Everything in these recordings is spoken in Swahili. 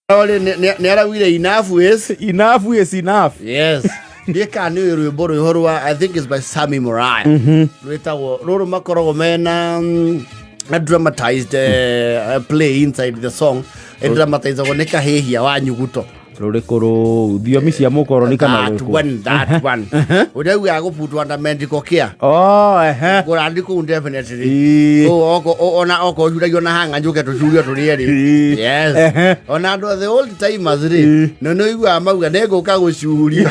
Nĩ arawire enough is enough. Yes. Ndika nĩ rwĩmbo rwĩhorwa, I think it's by Sammy Mariah. Rwĩtagwo rũrũ makoragwo mena a dramatized play inside the song. Dramatized nĩ kahĩhia wa nyuguto. Rũrĩkũ thiomi cia mũkoroni kana rũrĩkũ that one ũrĩa ya gũputwo under medical care kũrandi kũu definitely ona yuragio na hanga njuke tũcurio tũrĩerĩ. Yes. Ona andũ the old timers rĩ no igua mauga negũka gũcurio.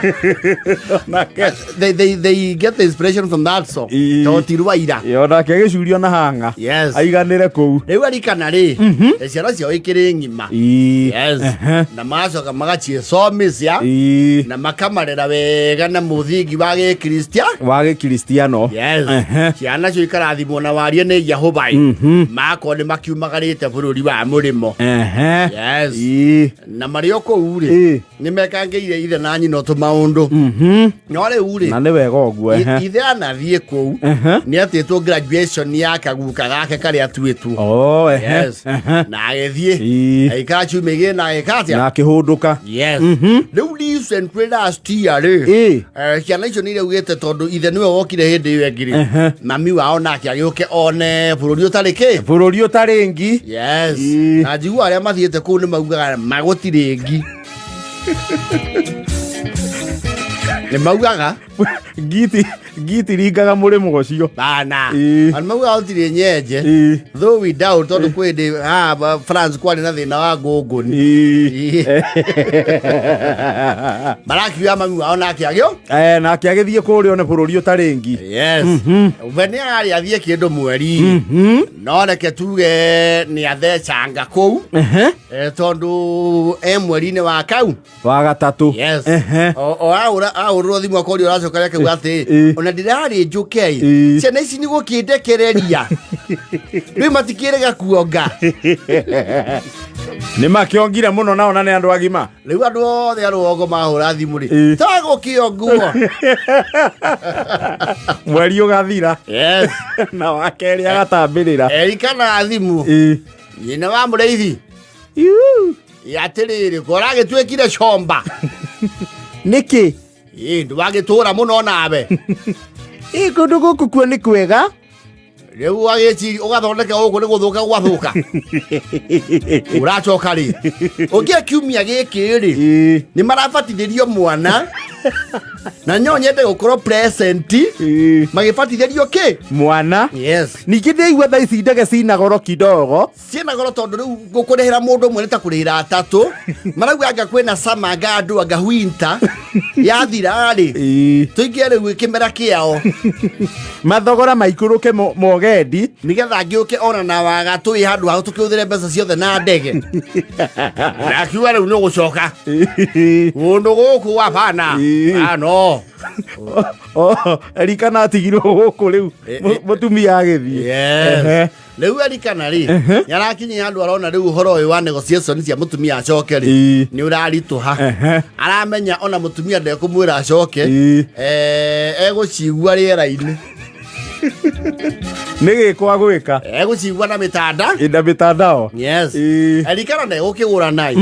They get the inspiration from that song. Totirwaira onake gĩcurio na hanga. Yes. Aiganĩre kũu rĩu arikana rĩ ciana ciao ikĩrĩ ng'ima. Yes. Na macoka magaciĩcomithia na makamarera wega na mũthingi wa gĩkristiano. Yes. Ciana cio ikarathimwo na warie nĩ Jehova makorwo nĩ makiumagarĩte bũrũri wa mũrĩmo. Yes. Na marĩ o kũu rĩ nĩ mekangĩire ithe na nyina tũmaũndũ no rĩu rĩ na nĩ wega ũguo ithe anathiĩ kũu nĩ atĩtwo graduation ya kaguka gake karĩa atuĩtwo. Yes. Na agĩthiĩ aikara ciumia igĩrĩ na agĩkatia na akĩhũndũka. Yes. Rĩu recent last year rĩ ciana icio nĩ iraugĩte tondũ ithe nĩwe wokire hĩndĩ ĩyo ĩngĩ mami wao nake agĩũke one bũrũri ũtarĩ ngi. Yes. Na njigua arĩa mathiĩte kũu nĩ maugaga magũtirĩ ngi. Nĩ maugaga ngiti ringaga mũrĩmo ũcio bana ana maugaga gũtirĩ nyenje though we doubt tondũ kwĩndĩ France kwarĩ na thĩna wa ngũngũni. Barakiuga mami wao nake agĩthiĩ kũrĩa one bũrũri ũtarĩ ngi. Yes. We nĩ arĩ athiĩ kĩndũ mweri no reke tuge nĩ athecanga kũu tondũ mweri-inĩ wa kau wa gatatũ. Yes. Ahũrĩrwo thimũ akorio ũracoka reke atĩ ona ndirarĩ njũke ciana ici nĩ gũkĩndekereria rĩu matikĩrega kuonga. Nĩ makĩongire mũno nao na nĩ andũ agima. Rĩu andũ othe arũongo mahũra thimũ rĩ tagũkĩonguo mweri ũgathira. Yes. Na wakerĩ agatambĩrĩra erikana thimũ nyina wa mũrĩithi atĩrĩrĩ koragĩtuĩkire comba nĩkĩ ndwagĩtũra mũno nawe kũndũ gũkũ kuo nĩ kwega rĩu agĩci ũgathondeka gũkũ nĩ gũthũka gwathũka ũracoka rĩ ũngĩ kiumia gĩkĩ rĩ nĩ marabatithĩrio mwana na nyonyende gũkorwo present magĩbatithĩrio kĩ mwana. Yes. Ningĩ ndĩigua thaa ici ndege cina goro kidogo tondũ rĩu gũkũrĩhĩra mũndũ ũmwe nĩ ta kũrĩhĩra atatũ marauga anga kwĩna sama ngandũ anga winter yathira rĩ tũingĩe rĩu kĩmera kĩao mathogora maikũrũke mogendi nĩgetha ngĩũke ona na waga tũĩ handũ hau tũkĩhũthĩre mbeca ciothe na ndege na akiuga rĩu nĩ gũcoka kũndũ gũkũ wabana no erikana atigirwo gũkũ rĩu mũtumia agĩthiĩ. Rĩu erikana rĩ nĩarakinyia handũ arona rĩu ũhoro ũyũ wa negotiation cia mũtumia acoke rĩ nĩ ũraritũha aramenya ona mũtumia ndekũmwĩra acoke egũcigua rĩera-inĩ nĩ gĩkwa gwĩka egũcigua na mĩtandao. Yes. Erikana ndegũkĩgũra nai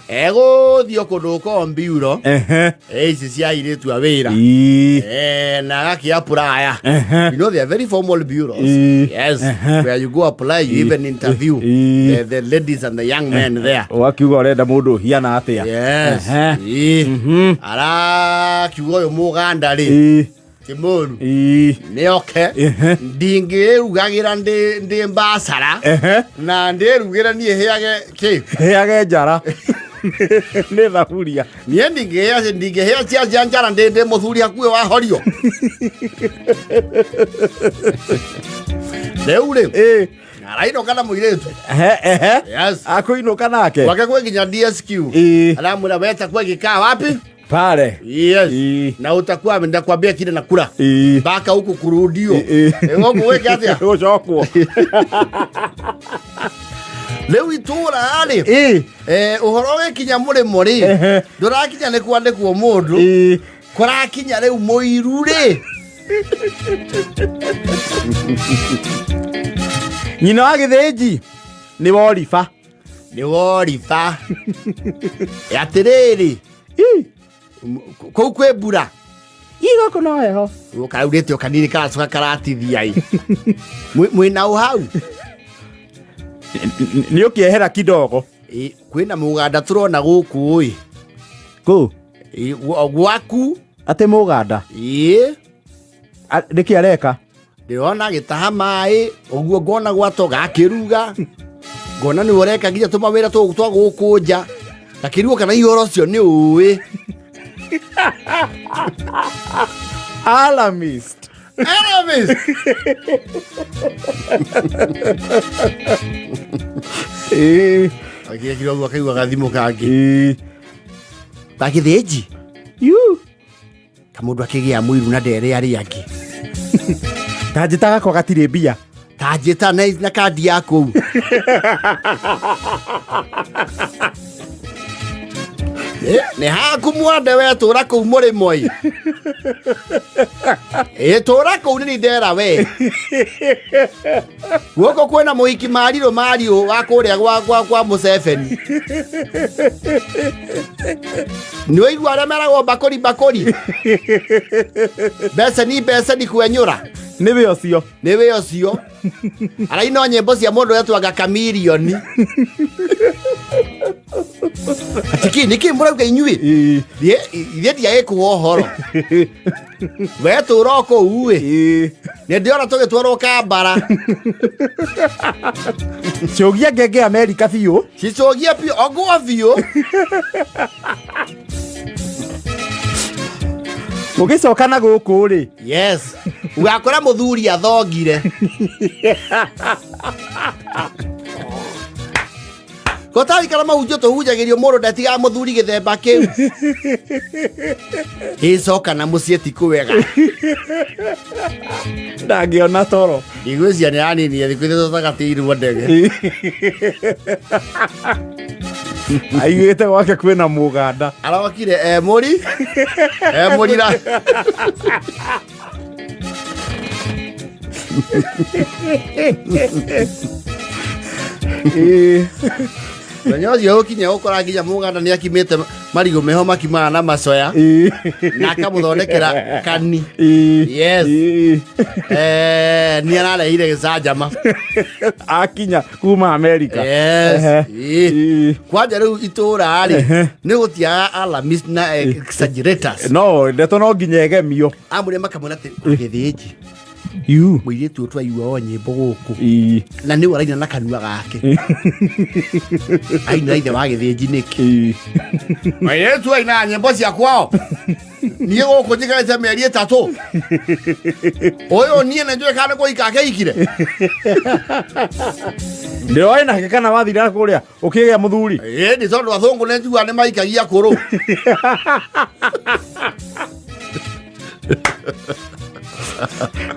egũthiĩ kũndũ kombiuro ici cia airĩtu a wĩra na agakĩapuraya. You know they are very formal bureaus. Yes. Where you go apply you even interview the ladies and the young men there. Wakiuga ũrenda mũndũ hiana atĩa. Yes. Arakiuga ũyũ mũganda rĩ Timuru nĩoke ndingĩrugagĩra ndĩ mbacara na ndĩrugĩra niĩ hĩage njara nĩ thaburia niĩ ndingĩhĩa cia njara ndĩ mũthuri hakuhĩ wahorio rĩu rĩ arainũka na mũirĩtu. Yes. Akũinũka nake gwake kwĩ nginya DSQ aramwĩra weta kwa gĩkaa wapi pale. Yes. Na utakuwa ameenda kuambia kile na kula baka huku kurudio ng'ombe weke atia gũcokwo rĩu itũra rĩ ũhoro wĩkinya mũrĩmo rĩ ndũrakinya nĩ kwandĩkwo mũndũ kũrakinya rĩu mũiru rĩ nyina wa gĩthĩnji nĩ Woriba Ni worifa. Atiriri. Kou kwe mbura. Igoko no heho. Ukaurite ukanini karacoka karatithia i. Mwina uhau. Ni ukiehera kidogo. Kwina muganda turona guku ui. Ku? Gwaku. Ate muganda? Niki areka? Ndirona gitaha mai, uguo ngona gwato gakiruga. Ngona ni ureka nginya tumawira tu twa guku nja. Gakiruga kana ihoro cio ni ui. Alarmist. Akia kidogo akaigua gathimu kangi. Bagithĩnji. Kamundu akigia muiru na ndere ari angi. Tanjitaga kwa gatire mbia. Tanjita na kandi yaku. Ne haku mwande we tura ku murimo i. Tura ku ni ndera we. Guoko kwena muhiki mariro mario wa kuria gwa Museveni. Ni waigua aria meragwo bakori. Besa ni kwenyura. Niwe ocio. Araino nyembo cia mundu yetwaga Chameleon. Atiki niki murauga inyui. Ithie dia ekuhoro. We turoko uwe. Ne ndiora tugitwarwo Kambara. Cogia ngenge America biu. Cicogia biu ogwo biu. Ugicoka na guku ri. Yes. Ugakora muthuri athongire. Kotari kana mahunjio tuhujagirio mundu ndatiga muthuri githemba kiu. Icoka na mucie ti kuwega. Ndangiona toro. Igwĩcia nĩ yanini thikũ ithatũ tagatirwo ndege. Aiguĩte gwake kwĩna mũganda. Arokire muri. Mũrira. Nyocio ukinya ukora nginya muganda ni akimite marigo meho makimana na macoya na akamuthondekera kani. Yes. Ni arareire gicajama akinya kuma America. Yes. Kwanja riu itura ari ni gutiaga alarmist na exaggerators. No ndeto no nginya egemio. Amure makamuna te githĩnji. Mwire tu twa iwa nyimbo guku. Na ni waraina na kanua gake. Aina ide wa githĩnji niki. Mwire tu aina nyimbo cia kwao. Niĩ guku njikarĩte mĩeri 3. Oyo niĩ na njũĩ kana kũika keikire. Ndio ina hakikana wathira kuria ukigea muthuri. Ni tondu athungu ne njua ne maikagia kuru.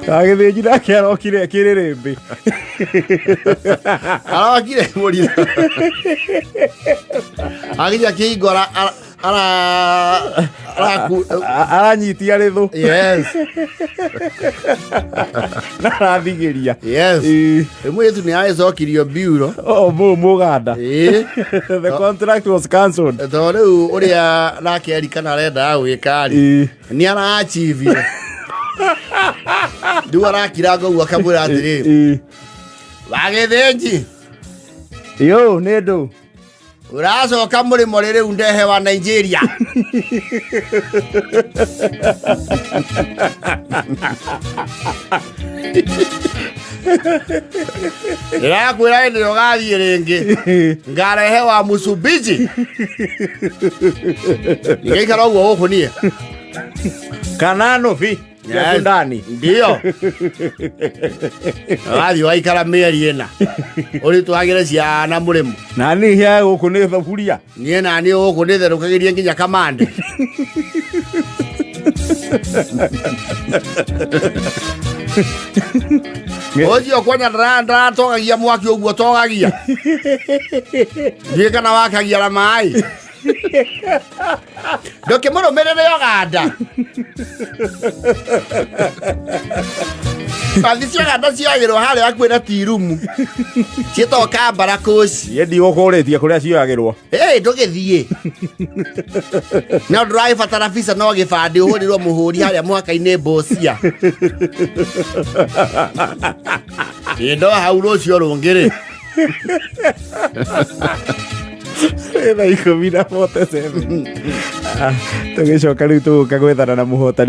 Agithĩnji nake arokire kĩrĩrĩmbĩ. Arokire mũrira. Agija kĩingora aranyitia rithu. Yes. Narathigiria. Yes. Mwetu ni aicokirio biuro. Muganda. The contract was cancelled. Tondu uria nake erikana arenda gwikari. Ni arachivire. Ndu arakira ngau akamwira atiri. Wagithĩnji. Yo nĩ ndũ. Uracoka mũrĩmo rĩrĩ ndehe wa Nigeria. Irakwĩra hĩndĩ ĩrĩa ũgathiĩ rĩngĩ ngarehe wa Msumbiji. Nĩgaikara ũguo gũkũ niĩ. Kana novi. Yes. Ndani. Ndio. Wathi waikara mĩeri ĩna. Uri twagire ciana mũrĩmo. Na ni hia gũkũ nĩ thaburia. Niĩ na niĩ gũkũ nĩ therũkagĩrie nginya kamande. Ocio kwanya ndaratogagia mwaki ũguo togagia. Ndiĩ kana wakagia na maĩ. Ndoke muno merere Uganda. Pathisia Uganda ciagirwo haria akwira tirumu. Cieto Kambara Coast. Yendi gokoretie kuria ciagirwo. Ndugithie. No drive atara visa no gibandi uhurirwo muhuri haria mwaka-ini Busia. Ndo hau rucio rungiri. Ena 17 tugicoka riu tuguka gwethana na muhotani.